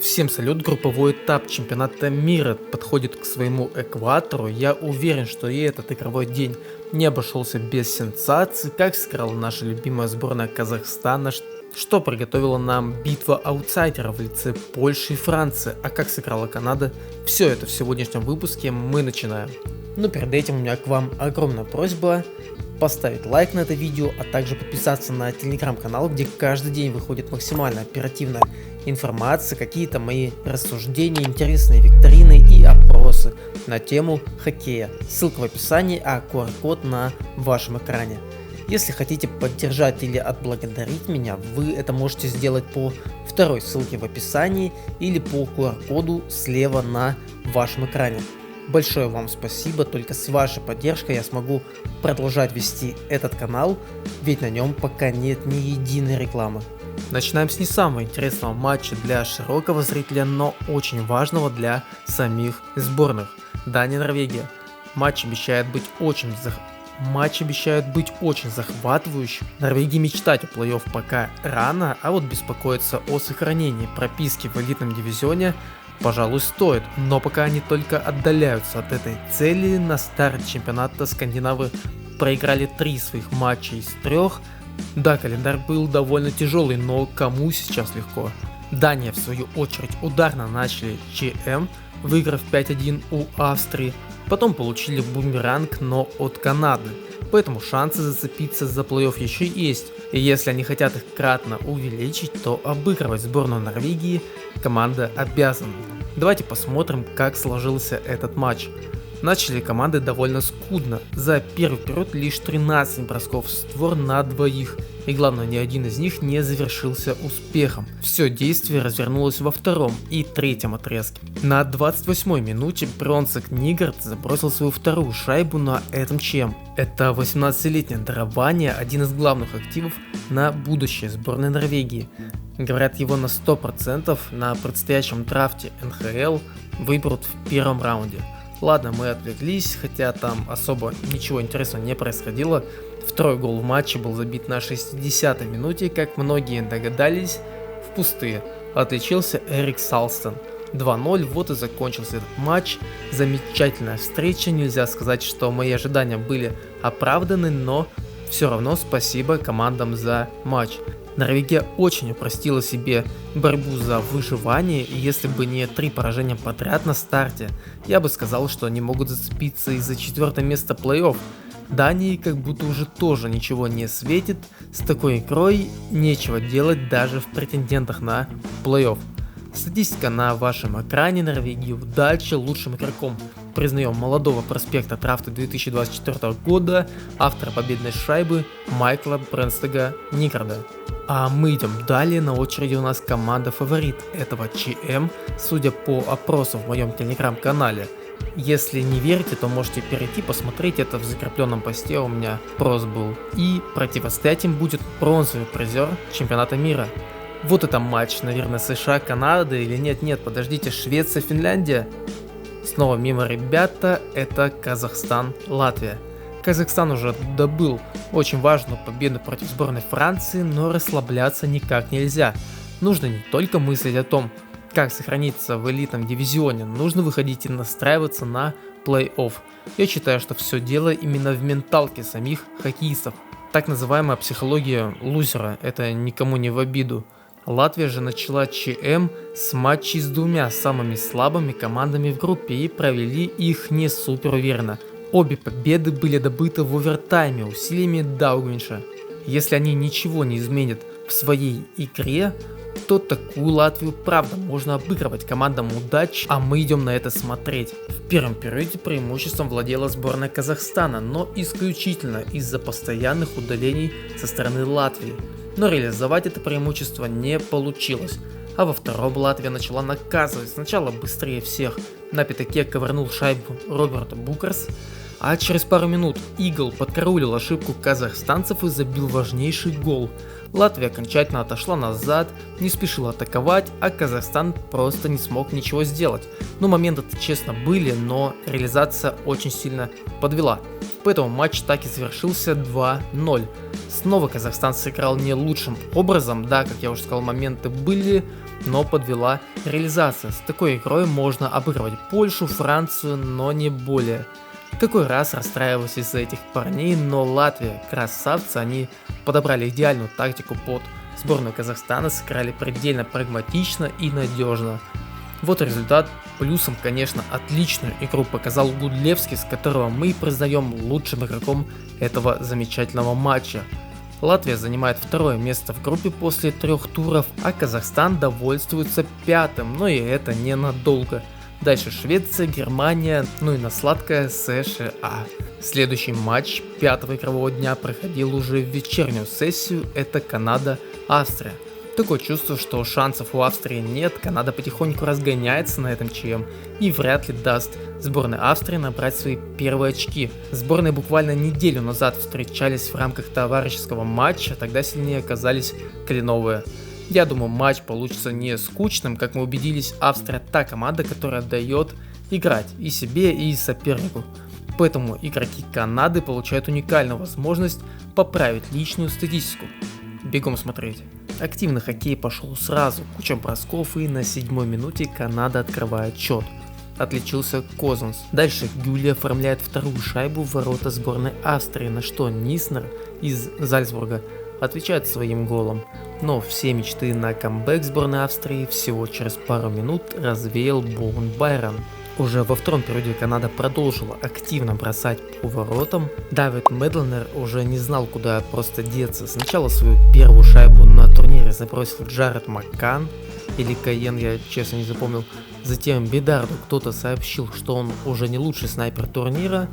Всем салют, групповой этап чемпионата мира подходит к своему экватору. Я уверен, что и этот игровой день не обошелся без сенсаций, как сыграла наша любимая сборная Казахстана, что приготовила нам битва аутсайдеров в лице Польши и Франции, а как сыграла Канада. Все это в сегодняшнем выпуске мы начинаем. Но перед этим у меня к вам огромная просьба поставить лайк на это видео, а также подписаться на телеграм-канал, где каждый день выходит максимально оперативная информация, какие-то мои рассуждения, интересные викторины и опросы на тему хоккея. Ссылка в описании, а QR-код на вашем экране. Если хотите поддержать или отблагодарить меня, вы это можете сделать по второй ссылке в описании или по QR-коду слева на вашем экране. Большое вам спасибо, только с вашей поддержкой я смогу продолжать вести этот канал, ведь на нем пока нет ни единой рекламы. Начинаем с не самого интересного матча для широкого зрителя, но очень важного для самих сборных. Дания-Норвегия. Матч обещает быть очень захватывающим. Норвегии мечтать о плей-офф пока рано, а вот беспокоиться о сохранении прописки в элитном дивизионе пожалуй стоит, но пока они только отдаляются от этой цели. На старте чемпионата скандинавы проиграли 3 своих матча из 3. Да, календарь был довольно тяжелый, но кому сейчас легко? Дания в свою очередь ударно начали ЧМ, выиграв 5-1 у Австрии, потом получили бумеранг, но от Канады, поэтому шансы зацепиться за плей-офф еще есть, и если они хотят их кратно увеличить, то обыгрывать сборную Норвегии команда обязана. Давайте посмотрим, как сложился этот матч. Начали команды довольно скудно, за первый период лишь 13 бросков в створ на двоих, и главное, ни один из них не завершился успехом. Все действие развернулось во втором и третьем отрезке. На 28-й минуте Бронсек Нигард забросил свою вторую шайбу на этом ЧМ. Это 18-летнее дарование, один из главных активов на будущее сборной Норвегии. Говорят, его на 100% на предстоящем драфте НХЛ выберут в первом раунде. Ладно, мы отвлеклись, хотя там особо ничего интересного не происходило. Второй гол в матче был забит на 60-й минуте, как многие догадались, в пустые. Отличился Эрик Салстен. 2-0, вот и закончился этот матч. Замечательная встреча, нельзя сказать, что мои ожидания были оправданы, но все равно спасибо командам за матч. Норвегия очень упростила себе борьбу за выживание, и если бы не 3 поражения подряд на старте, я бы сказал, что они могут зацепиться и за 4-е место плей-офф. Дании как будто уже тоже ничего не светит, с такой игрой нечего делать даже в претендентах на плей-офф. Статистика на вашем экране. Норвегию дальше лучшим игроком признаем молодого проспекта драфта 2024 года, автора победной шайбы Майкла Бренстега Нигарда. А мы идем далее, на очереди у нас команда фаворит этого ЧМ, судя по опросу в моем телеграм-канале. Если не верите, то можете перейти посмотреть это в закрепленном посте, у меня опрос был. И противостоять им будет бронзовый призер чемпионата мира. Вот это матч, наверное, США-Канада или нет, подождите, Швеция-Финляндия. Снова мимо ребята, это Казахстан-Латвия. Казахстан уже добыл очень важную победу против сборной Франции, но расслабляться никак нельзя. Нужно не только мыслить о том, как сохраниться в элитном дивизионе, нужно выходить и настраиваться на плей-офф. Я считаю, что все дело именно в менталке самих хоккеистов. Так называемая психология лузера, это никому не в обиду. Латвия же начала ЧМ с матчей с 2 самыми слабыми командами в группе и провели их не супер уверенно. Обе победы были добыты в овертайме усилиями Даугавинша. Если они ничего не изменят в своей игре, то такую Латвию правда можно обыгрывать командам удач, а мы идем на это смотреть. В первом периоде преимуществом владела сборная Казахстана, но исключительно из-за постоянных удалений со стороны Латвии. Но реализовать это преимущество не получилось. А во втором Латвия начала наказывать, сначала быстрее всех. На пятаке ковырнул шайбу Роберт Букерс, а через пару минут Игл подкараулил ошибку казахстанцев и забил важнейший гол. Латвия окончательно отошла назад, не спешила атаковать, а Казахстан просто не смог ничего сделать. Ну, моменты-то честно были, но реализация очень сильно подвела. Поэтому матч так и завершился 2-0. Снова Казахстан сыграл не лучшим образом, да, как я уже сказал, моменты были, но подвела реализация. С такой игрой можно обыгрывать Польшу, Францию, но не более. Какой раз расстраивался из-за этих парней, но Латвия, красавцы, они подобрали идеальную тактику под сборную Казахстана, сыграли предельно прагматично и надежно. Вот результат. Плюсом, конечно, отличную игру показал Гудлевский, с которого мы признаем лучшим игроком этого замечательного матча. Латвия занимает второе место в группе после 3 туров, а Казахстан довольствуется 5-м, но и это ненадолго. Дальше Швеция, Германия, ну и на сладкое США. Следующий матч 5-го игрового дня проходил уже в вечернюю сессию, это Канада-Австрия. Такое чувство, что шансов у Австрии нет, Канада потихоньку разгоняется на этом ЧМ и вряд ли даст сборной Австрии набрать свои первые очки. Сборные буквально неделю назад встречались в рамках товарищеского матча, тогда сильнее оказались кленовые. Я думаю, матч получится не скучным, как мы убедились, Австрия та команда, которая дает играть и себе, и сопернику. Поэтому игроки Канады получают уникальную возможность поправить личную статистику. Бегом смотреть. Активный хоккей пошел сразу, куча бросков, и на 7-й минуте Канада открывает счет. Отличился Козанс. Дальше Гюли оформляет вторую шайбу в ворота сборной Австрии, на что Ниснер из Зальцбурга отвечает своим голом. Но все мечты на камбэк сборной Австрии всего через пару минут развеял Боун Байрон. Уже во втором периоде Канада продолжила активно бросать по воротам. Давид Медленер уже не знал, куда просто деться. Сначала свою первую шайбу на турнире забросил Джаред Маккан, или Каен, я честно не запомнил. Затем Бедарду кто-то сообщил, что он уже не лучший снайпер турнира.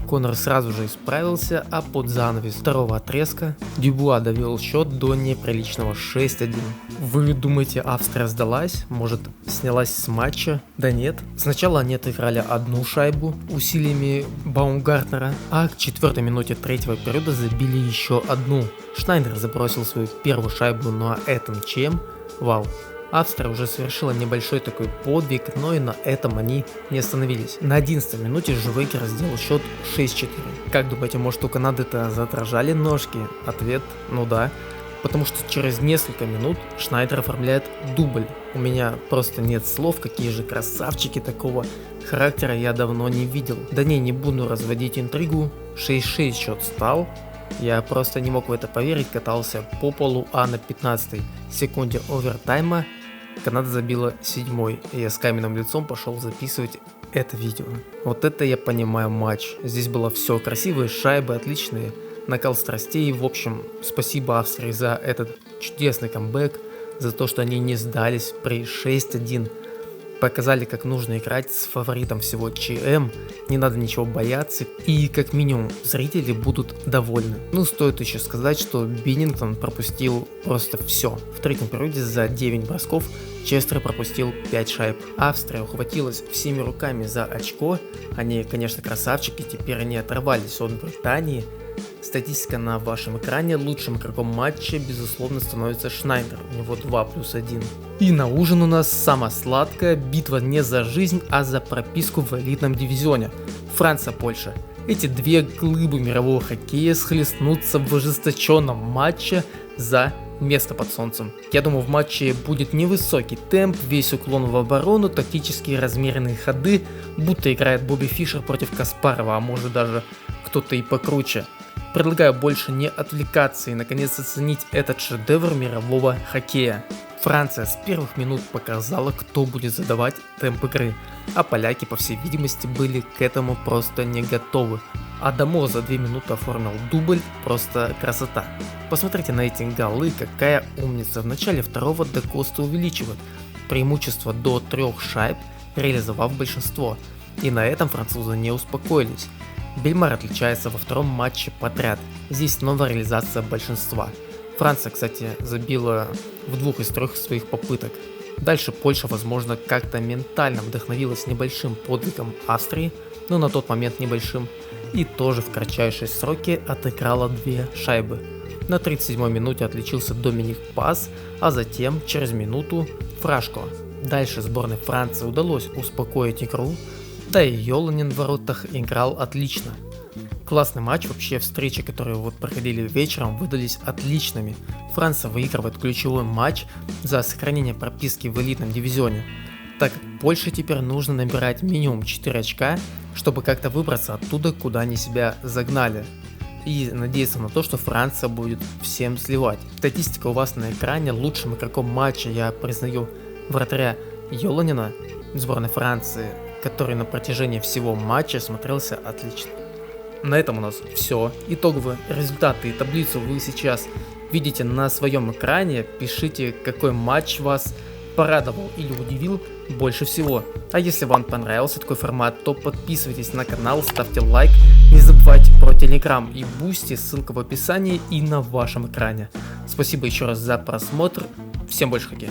Конор сразу же исправился, а под занавес второго отрезка Дюбуа довел счет до неприличного 6-1. Вы думаете, Австрия сдалась? Может, снялась с матча? Да нет. Сначала они отыграли одну шайбу усилиями Баумгартнера, а к 4-й минуте третьего периода забили еще одну. Шнайдер забросил свою первую шайбу на этом ЧМ. Вау. Австрия уже совершила небольшой такой подвиг, но и на этом они не остановились. На 11-й минуте Жвейкер сделал счет 6-4. Как думаете, может, у Канады-то задрожали ножки? Ответ – ну да. Потому что через несколько минут Шнайдер оформляет дубль. У меня просто нет слов, какие же красавчики, такого характера я давно не видел. Да не буду разводить интригу, 6-6 счет стал. Я просто не мог в это поверить, катался по полу, а на 15-й секунде овертайма Канада забила 7-й, и я с каменным лицом пошел записывать это видео. Вот это я понимаю матч. Здесь было все, красивые шайбы, отличные, накал страстей. В общем, спасибо Австрии за этот чудесный камбэк, за то, что они не сдались при 6-1. Показали, как нужно играть с фаворитом всего ЧМ, не надо ничего бояться, и как минимум зрители будут довольны. Ну, стоит еще сказать, что Биннингтон пропустил просто все. В третьем периоде за 9 бросков Честер пропустил 5 шайб. Австрия ухватилась всеми руками за очко, они, конечно, красавчики, теперь они оторвались от Британии. Статистика на вашем экране. Лучшим игроком матча, безусловно, становится Шнайдер. У него 2+1. И на ужин у нас самая сладкая битва не за жизнь, а за прописку в элитном дивизионе. Франция-Польша. Эти две глыбы мирового хоккея схлестнутся в ожесточенном матче за место под солнцем. Я думаю, в матче будет невысокий темп, весь уклон в оборону, тактические размеренные ходы, будто играет Бобби Фишер против Каспарова, а может даже кто-то и покруче. Предлагаю больше не отвлекаться и наконец оценить этот шедевр мирового хоккея. Франция с первых минут показала, кто будет задавать темп игры, а поляки, по всей видимости, были к этому просто не готовы. Адамо за 2 минуты оформил дубль, просто красота. Посмотрите на эти голы, какая умница. В начале второго Де Коста увеличивает преимущество до 3 шайб, реализовав большинство. И на этом французы не успокоились. Бельмар отличается во втором матче подряд. Здесь новая реализация большинства. Франция, кстати, забила в 2 из 3 своих попыток. Дальше Польша, возможно, как-то ментально вдохновилась небольшим подвигом Австрии, но на тот момент небольшим, и тоже в кратчайшие сроки отыграла 2 шайбы. На 37-й минуте отличился Доминик Пас, а затем через минуту Фрашко. Дальше сборной Франции удалось успокоить игру, да и Йоланин в воротах играл отлично. Классный матч, вообще встречи, которые вот проходили вечером, выдались отличными. Франция выигрывает ключевой матч за сохранение прописки в элитном дивизионе, так как Польше теперь нужно набирать минимум 4 очка, чтобы как-то выбраться оттуда, куда они себя загнали. И надеяться на то, что Франция будет всем сливать. Статистика у вас на экране. Лучшим игроком матча я признаю вратаря Йоланина сборной Франции, который на протяжении всего матча смотрелся отлично. На этом у нас все. Итоговые результаты и таблицу вы сейчас видите на своем экране. Пишите, какой матч вас порадовал или удивил больше всего. А если вам понравился такой формат, то подписывайтесь на канал, ставьте лайк. Не забывайте про Telegram и Boosty, ссылка в описании и на вашем экране. Спасибо еще раз за просмотр. Всем больше хоккея.